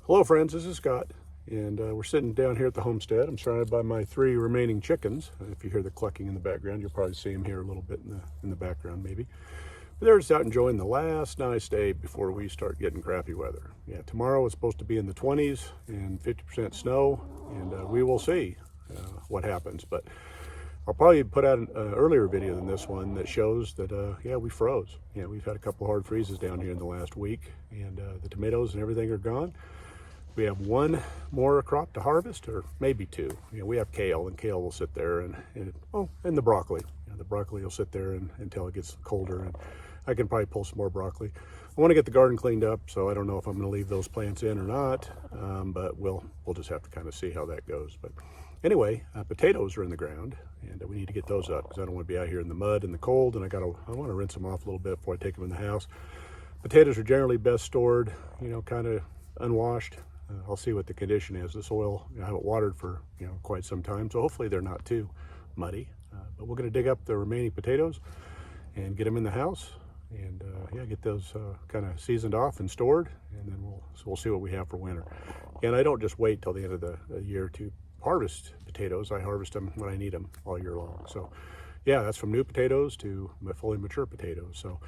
Hello friends, this is Scott, and we're sitting down here at the homestead. I'm surrounded by my 3 remaining chickens. If you hear the clucking in the background, you'll probably see them here a little bit in the background maybe. But they're just out enjoying the last nice day before we start getting crappy weather. Yeah, tomorrow is supposed to be in the 20s and 50% snow, and we will see what happens. But I'll probably put out an earlier video than this one that shows that, yeah, we froze. Yeah, we've had a couple hard freezes down here in the last week, and the tomatoes and everything are gone. We have one more crop to harvest, or maybe 2. You know, we have kale, and kale will sit there, and the broccoli. You know, the broccoli will sit there until it gets colder, and I can probably pull some more broccoli. I want to get the garden cleaned up, so I don't know if I'm going to leave those plants in or not, but we'll just have to kind of see how that goes. But anyway, potatoes are in the ground, and we need to get those up because I don't want to be out here in the mud and the cold, and I want to rinse them off a little bit before I take them in the house. Potatoes are generally best stored, you know, kind of unwashed. I'll see what the condition is. The soil, I haven't watered for quite some time, so hopefully they're not too muddy. But we're going to dig up the remaining potatoes and get them in the house, and yeah, get those kind of seasoned off and stored, and then we'll see what we have for winter. And I don't just wait till the end of the year to harvest potatoes. I harvest them when I need them all year long. So yeah, that's from new potatoes to fully mature potatoes. So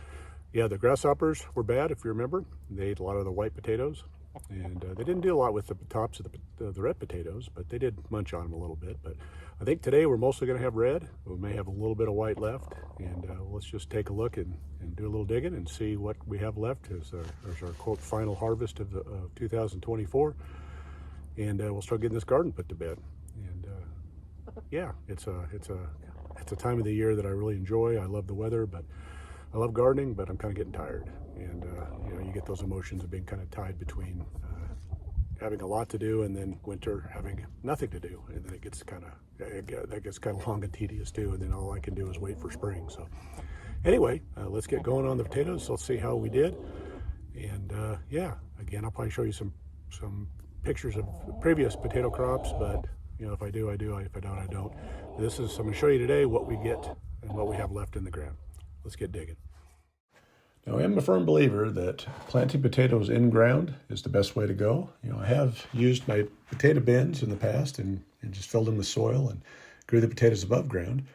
yeah, the grasshoppers were bad, if you remember. They ate a lot of the white potatoes. And they didn't do a lot with the tops of the red potatoes, but they did munch on them a little bit. But I think today we're mostly going to have red. We may have a little bit of white left, and let's just take a look and do a little digging and see what we have left as our quote final harvest of 2024. And we'll start getting this garden put to bed. And yeah, it's a time of the year that I really enjoy. I love the weather, but I love gardening, but I'm kind of getting tired. And you get those emotions of being kind of tied between having a lot to do and then winter having nothing to do, and then that gets kind of long and tedious too. And then all I can do is wait for spring. So anyway, let's get going on the potatoes. Let's see how we did. And yeah, again, I'll probably show you some pictures of previous potato crops, but if I do, I do. If I don't, I don't. I'm going to show you today what we get and what we have left in the ground. Let's get digging. Now, I am a firm believer that planting potatoes in ground is the best way to go. I have used my potato bins in the past and just filled them with soil and grew the potatoes above ground.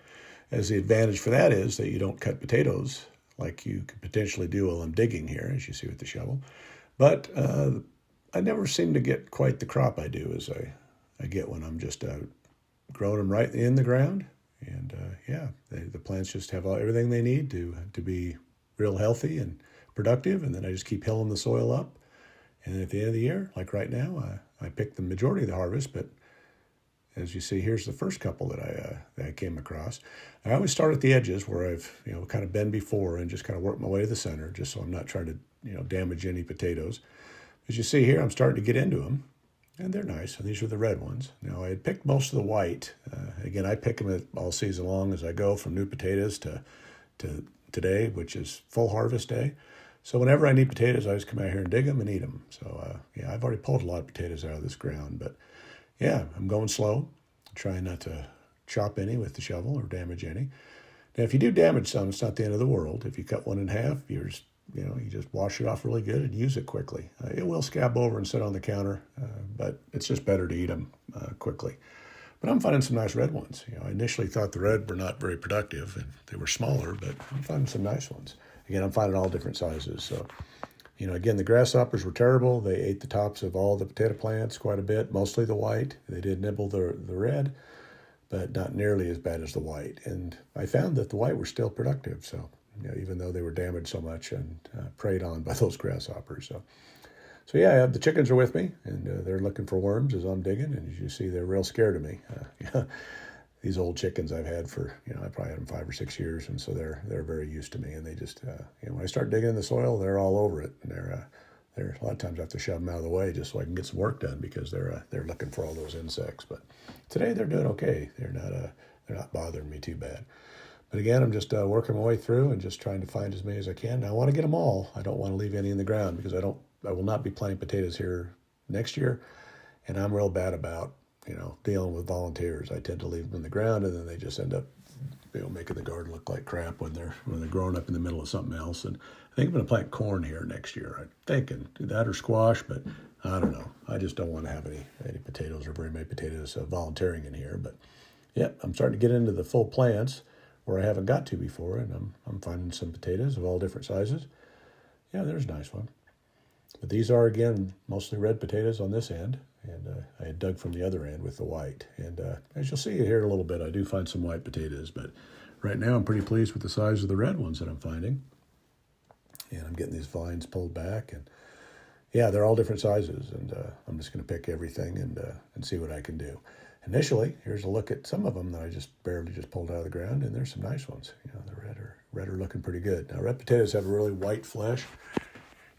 As the advantage for that is that you don't cut potatoes like you could potentially do while I'm digging here, as you see with the shovel. But I never seem to get quite the crop I do as I get when I'm just growing them right in the ground. And yeah, the plants just have everything they need to be real healthy and productive, and then I just keep hilling the soil up. And at the end of the year, like right now, I picked the majority of the harvest, but as you see, here's the first couple that I came across. I always start at the edges where I've kind of been before and just kind of work my way to the center, just so I'm not trying to damage any potatoes. As you see here, I'm starting to get into them, and they're nice. And these are the red ones. Now, I had picked most of the white. Again, I pick them all season long as I go, from new potatoes to today, which is full harvest day. So whenever I need potatoes, I just come out here and dig them and eat them. So yeah, I've already pulled a lot of potatoes out of this ground, but yeah, I'm going slow, trying not to chop any with the shovel or damage any. Now, if you do damage some, it's not the end of the world. If you cut one in half, you just wash it off really good and use it quickly. It will scab over and sit on the counter, but it's just better to eat them quickly. But I'm finding some nice red ones. I initially thought the red were not very productive, and they were smaller, but I'm finding some nice ones. Again, I'm finding all different sizes. So, again, the grasshoppers were terrible. They ate the tops of all the potato plants quite a bit, mostly the white. They did nibble the red, but not nearly as bad as the white. And I found that the white were still productive. So, even though they were damaged so much and preyed on by those grasshoppers. So yeah, the chickens are with me, and they're looking for worms as I'm digging. And as you see, they're real scared of me. These old chickens I've had for, I probably had them 5 or 6 years, and so they're very used to me. And they just, when I start digging in the soil, they're all over it. And they're a lot of times I have to shove them out of the way just so I can get some work done, because they're looking for all those insects. But today they're doing okay. They're not bothering me too bad. But again, I'm just working my way through and just trying to find as many as I can. Now, I want to get them all. I don't want to leave any in the ground, because I will not be planting potatoes here next year. And I'm real bad about, dealing with volunteers. I tend to leave them in the ground, and then they just end up, making the garden look like crap when they're growing up in the middle of something else. And I think I'm going to plant corn here next year. I'm thinking do that or squash, but I don't know. I just don't want to have any potatoes or very many potatoes volunteering in here. But yeah, I'm starting to get into the full plants where I haven't got to before, and I'm finding some potatoes of all different sizes. Yeah, there's a nice one. But these are, again, mostly red potatoes on this end, and I had dug from the other end with the white. And as you'll see here in a little bit, I do find some white potatoes, but right now I'm pretty pleased with the size of the red ones that I'm finding. And I'm getting these vines pulled back, and yeah, they're all different sizes, and I'm just going to pick everything and see what I can do. Initially, here's a look at some of them that I just barely pulled out of the ground, and there's some nice ones. You know, the red are looking pretty good. Now, red potatoes have a really white flesh,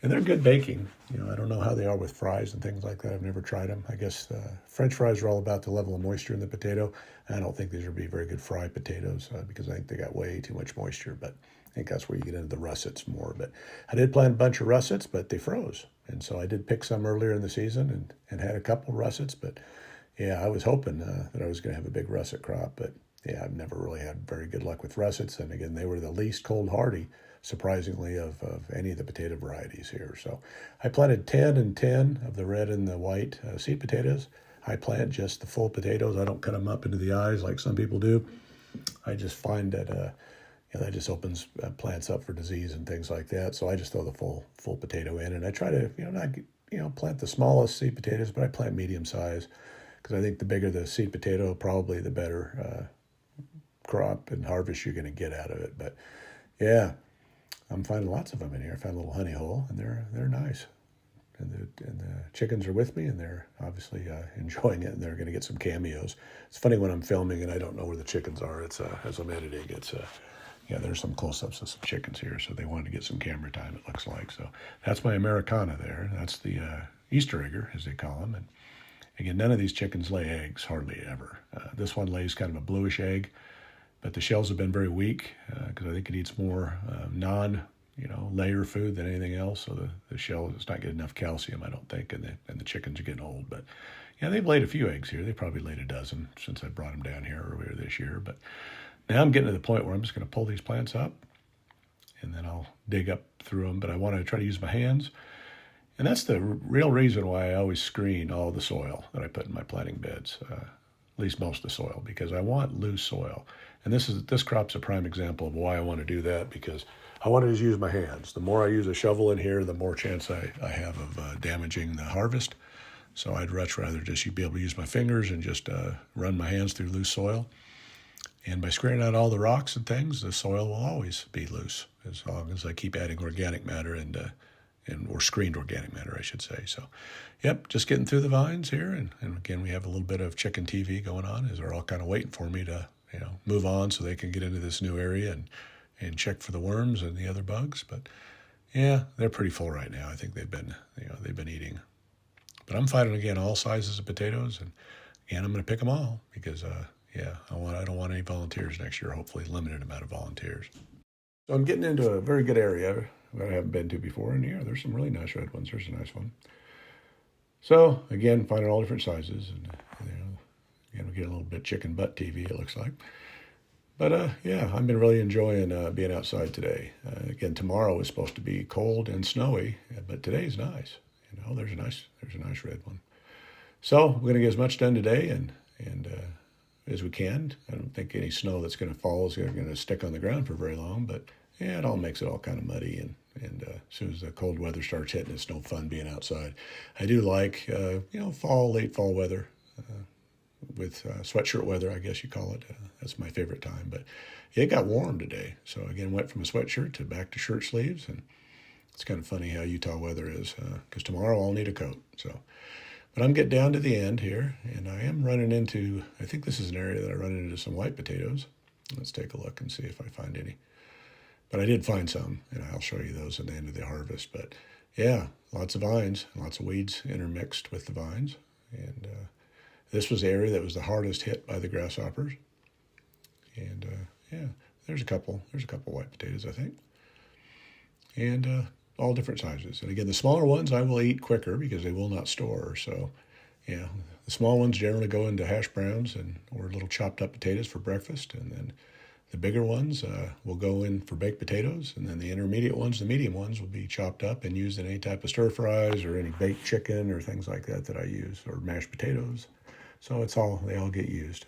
and they're good baking. You know, I don't know how they are with fries and things like that. I've never tried them. I guess French fries are all about the level of moisture in the potato. I don't think these would be very good fried potatoes because I think they got way too much moisture, but I think that's where you get into the russets more. But I did plant a bunch of russets, but they froze. And so I did pick some earlier in the season and had a couple russets, but yeah, I was hoping that I was going to have a big russet crop, but yeah, I've never really had very good luck with russets. And again, they were the least cold hardy, surprisingly, of any of the potato varieties here. So I planted 10 and 10 of the red and the white seed potatoes. I plant just the full potatoes. I don't cut them up into the eyes like some people do. I just find that that just opens plants up for disease and things like that. So I just throw the full potato in, and I try to not plant the smallest seed potatoes, but I plant medium size, because I think the bigger the seed potato, probably the better crop and harvest you're going to get out of it. But yeah, I'm finding lots of them in here. I found a little honey hole, and they're nice. And the chickens are with me, and they're obviously enjoying it, and they're going to get some cameos. It's funny when I'm filming and I don't know where the chickens are. It's as I'm editing, there's some close-ups of some chickens here, so they wanted to get some camera time, it looks like. So that's my Americana there. That's the Easter egger, as they call them. And again, none of these chickens lay eggs, hardly ever. This one lays kind of a bluish egg, but the shells have been very weak because I think it eats more layer food than anything else. So the shell is not getting enough calcium, I don't think, and the chickens are getting old. But yeah, they've laid a few eggs here. They probably laid a dozen since I brought them down here earlier this year. But now I'm getting to the point where I'm just going to pull these plants up, and then I'll dig up through them. But I want to try to use my hands. And that's the real reason why I always screen all the soil that I put in my planting beds, at least most of the soil, because I want loose soil. And this crop's a prime example of why I want to do that, because I want to just use my hands. The more I use a shovel in here, the more chance I have of damaging the harvest. So I'd much rather just be able to use my fingers and just run my hands through loose soil. And by screening out all the rocks and things, the soil will always be loose as long as I keep adding organic matter or screened organic matter, I should say. So, yep, just getting through the vines here. And again, we have a little bit of chicken TV going on as they're all kind of waiting for me to, move on so they can get into this new area and check for the worms and the other bugs. But yeah, they're pretty full right now. I think they've been eating. But I'm finding, again, all sizes of potatoes, and I'm going to pick them all because, I don't want any volunteers next year, hopefully limited amount of volunteers. So I'm getting into a very good area that I haven't been to before, and yeah, there's some really nice red ones. There's a nice one. So again, finding all different sizes, and again, we get a little bit chicken butt TV, it looks like. But I've been really enjoying being outside today. Again, tomorrow is supposed to be cold and snowy, but today's nice. There's a nice red one. So we're going to get as much done today and as we can. I don't think any snow that's going to fall is going to stick on the ground for very long, but yeah, it all makes it all kind of muddy, and as soon as the cold weather starts hitting, it's no fun being outside. I do like, late fall weather with sweatshirt weather, I guess you call it. That's my favorite time, but it got warm today. So again, went from a sweatshirt to back to shirt sleeves, and it's kind of funny how Utah weather is because tomorrow I'll need a coat. So, but I'm getting down to the end here, and I am running into, I think this is an area that I run into some white potatoes. Let's take a look and see if I find any. But I did find some, and I'll show you those at the end of the harvest. But yeah, lots of vines, lots of weeds intermixed with the vines. And this was the area that was the hardest hit by the grasshoppers. And there's a couple white potatoes, I think. And all different sizes. And again, the smaller ones I will eat quicker because they will not store. So yeah, the small ones generally go into hash browns or little chopped up potatoes for breakfast. And then The bigger ones will go in for baked potatoes, and then the intermediate ones, the medium ones, will be chopped up and used in any type of stir fries or any baked chicken or things like that that I use, or mashed potatoes. So they all get used,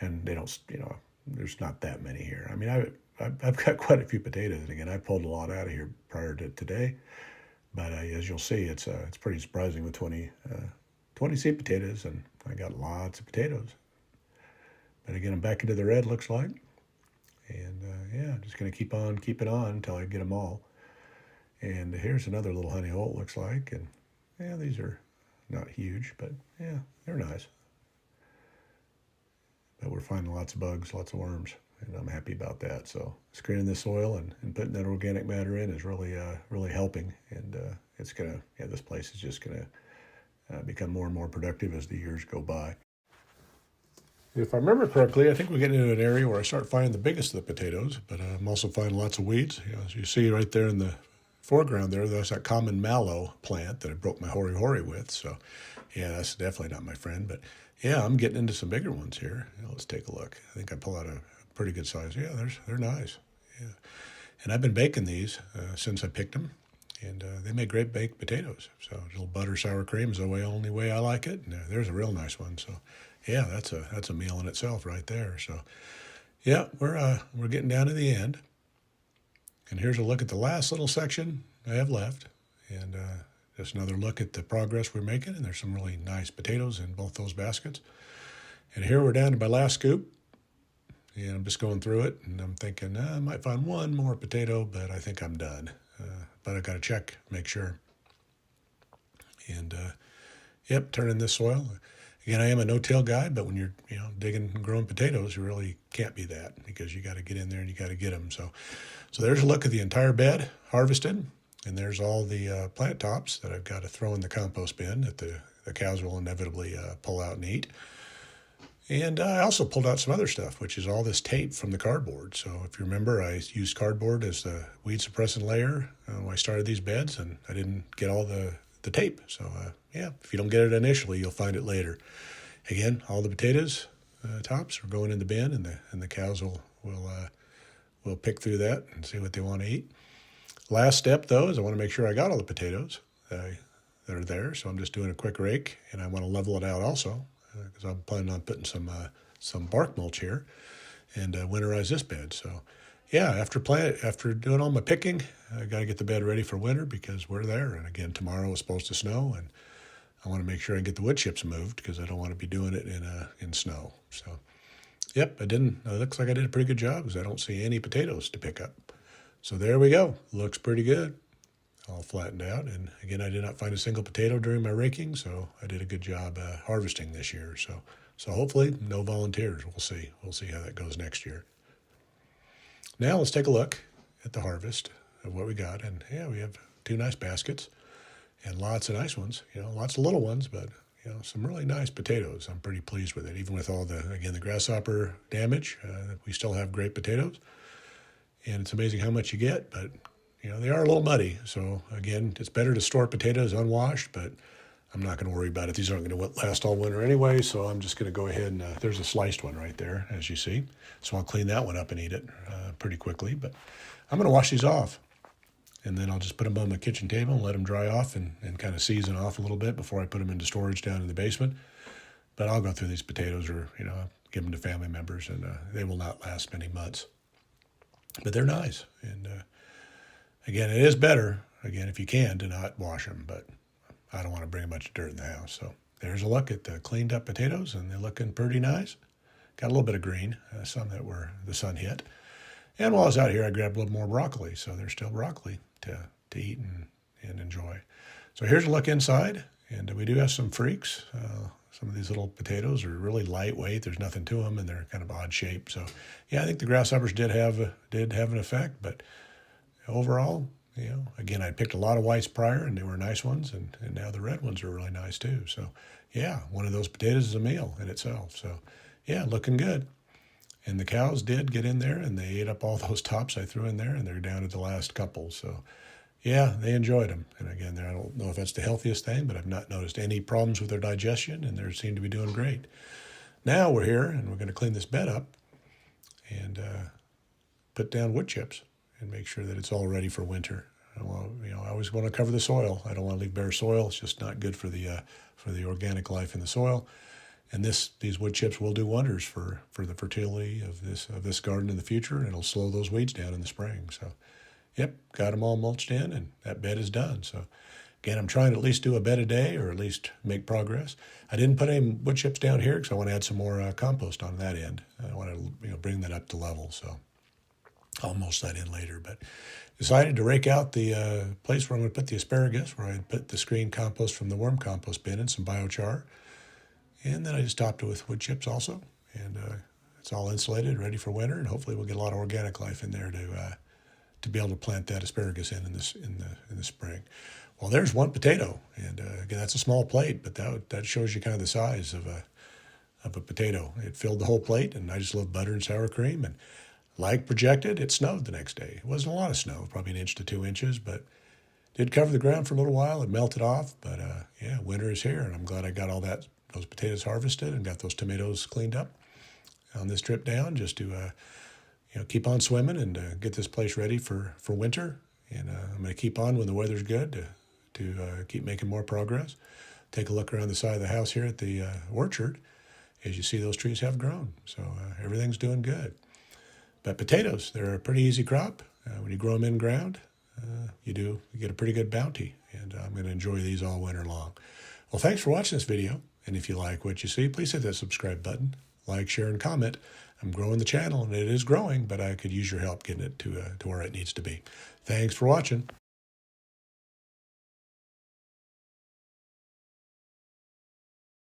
and they don't, there's not that many here. I mean, I've got quite a few potatoes, and again, I pulled a lot out of here prior to today. But as you'll see, it's pretty surprising with 20 seed potatoes, and I got lots of potatoes. But again, I'm back into the red, looks like. And yeah, just going to keep on keeping on until I get them all. And here's another little honey hole, it looks like. And yeah, these are not huge, but yeah, they're nice. But we're finding lots of bugs, lots of worms, and I'm happy about that. So screening this soil and putting that organic matter in is really helping. And this place is just gonna become more and more productive as the years go by. If I remember correctly, I think we're getting into an area where I start finding the biggest of the potatoes, but I'm also finding lots of weeds. As you see right there in the foreground there's that common mallow plant that I broke my hori with. So yeah, that's definitely not my friend. But yeah, I'm getting into some bigger ones here. Let's take a look. I think I pull out a pretty good size. Yeah, they're nice. Yeah, and I've been baking these since I picked them, and they make great baked potatoes. So a little butter sour cream is the only way I like it. And there's a real nice one. So yeah, that's a meal in itself right there. So yeah, we're getting down to the end. And here's a look at the last little section I have left. And just another look at the progress we're making. And there's some really nice potatoes in both those baskets. And here we're down to my last scoop. And I'm just going through it. And I'm thinking, I might find one more potato, but I think I'm done. But I got to check, make sure. And yep, turning this soil. Again, I am a no-till guy, but when you're digging and growing potatoes, you really can't be that, because you got to get in there and you got to get them. So there's a look at the entire bed harvested, and there's all the plant tops that I've got to throw in the compost bin that the cows will inevitably pull out and eat. And I also pulled out some other stuff, which is all this tape from the cardboard. So if you remember, I used cardboard as the weed suppressant layer when I started these beds, and I didn't get all the tape. So yeah, if you don't get it initially, you'll find it later. Again, all the potatoes tops are going in the bin, and the cows will pick through that and see what they want to eat. Last step though is I want to make sure I got all the potatoes that are there. So I'm just doing a quick rake, and I want to level it out also, because I'm planning on putting some bark mulch here and winterize this bed. So yeah, after doing all my picking, I got to get the bed ready for winter, because we're there. And again, tomorrow is supposed to snow, and I want to make sure I get the wood chips moved, because I don't want to be doing it in snow. So yep, it looks like I did a pretty good job, because I don't see any potatoes to pick up. So there we go. Looks pretty good. All flattened out. And again, I did not find a single potato during my raking, so I did a good job harvesting this year. So hopefully no volunteers. We'll see. We'll see how that goes next year. Now let's take a look at the harvest of what we got. And yeah, we have 2 nice baskets and lots of nice ones, lots of little ones, but some really nice potatoes. I'm pretty pleased with it. Even with all the grasshopper damage, we still have great potatoes. And it's amazing how much you get, but they are a little muddy. So again, it's better to store potatoes unwashed, but I'm not going to worry about it. These aren't going to last all winter anyway, so I'm just going to go ahead and there's a sliced one right there, as you see. So I'll clean that one up and eat it pretty quickly. But I'm going to wash these off, and then I'll just put them on my kitchen table and let them dry off and kind of season off a little bit before I put them into storage down in the basement. But I'll go through these potatoes, or give them to family members, and they will not last many months. But they're nice, and again, it is better, if you can, to not wash them, but I don't want to bring a bunch of dirt in the house. So there's a look at the cleaned up potatoes, and they're looking pretty nice. Got a little bit of green, some that the sun hit. And while I was out here, I grabbed a little more broccoli, so there's still broccoli to eat and enjoy. So here's a look inside, and we do have some freaks. Some of these little potatoes are really lightweight. There's nothing to them, and they're kind of odd shape. So yeah, I think the grasshoppers did have an effect, but overall, again, I picked a lot of whites prior, and they were nice ones, and now the red ones are really nice too. So yeah, one of those potatoes is a meal in itself. So yeah, looking good. And the cows did get in there, and they ate up all those tops I threw in there, and they're down to the last couple. So yeah, they enjoyed them. And again, I don't know if that's the healthiest thing, but I've not noticed any problems with their digestion, and they seem to be doing great. Now we're here, and we're going to clean this bed up. and put down wood chips and make sure that it's all ready for winter. I always want to cover the soil. I don't want to leave bare soil. It's just not good for the organic life in the soil. And these wood chips will do wonders for the fertility of this garden in the future, and it'll slow those weeds down in the spring. So, yep, got them all mulched in, and that bed is done. So, again, I'm trying to at least do a bed a day, or at least make progress. I didn't put any wood chips down here because I want to add some more compost on that end. I want to bring that up to level. So, I'll mulch that in later, but decided to rake out the place where I'm going to put the asparagus, where I put the screen compost from the worm compost bin and some biochar. And then I just topped it with wood chips also. And it's all insulated, ready for winter, and hopefully we'll get a lot of organic life in there to be able to plant that asparagus in the spring. Well, there's one potato, and again, that's a small plate, but that shows you kind of the size of a potato. It filled the whole plate, and I just love butter and sour cream. And like projected, it snowed the next day. It wasn't a lot of snow, probably 1 inch to 2 inches, but did cover the ground for a little while. It melted off, but yeah, winter is here, and I'm glad I got all those potatoes harvested and got those tomatoes cleaned up on this trip down, just to keep on swimming and get this place ready for winter. And I'm going to keep on when the weather's good to keep making more progress. Take a look around the side of the house here at the orchard. As you see, those trees have grown, so everything's doing good. But potatoes, they're a pretty easy crop. When you grow them in ground, you get a pretty good bounty, and I'm going to enjoy these all winter long. Well, thanks for watching this video, and if you like what you see, please hit that subscribe button, like, share, and comment. I'm growing the channel, and it is growing, but I could use your help getting it to where it needs to be. Thanks for watching.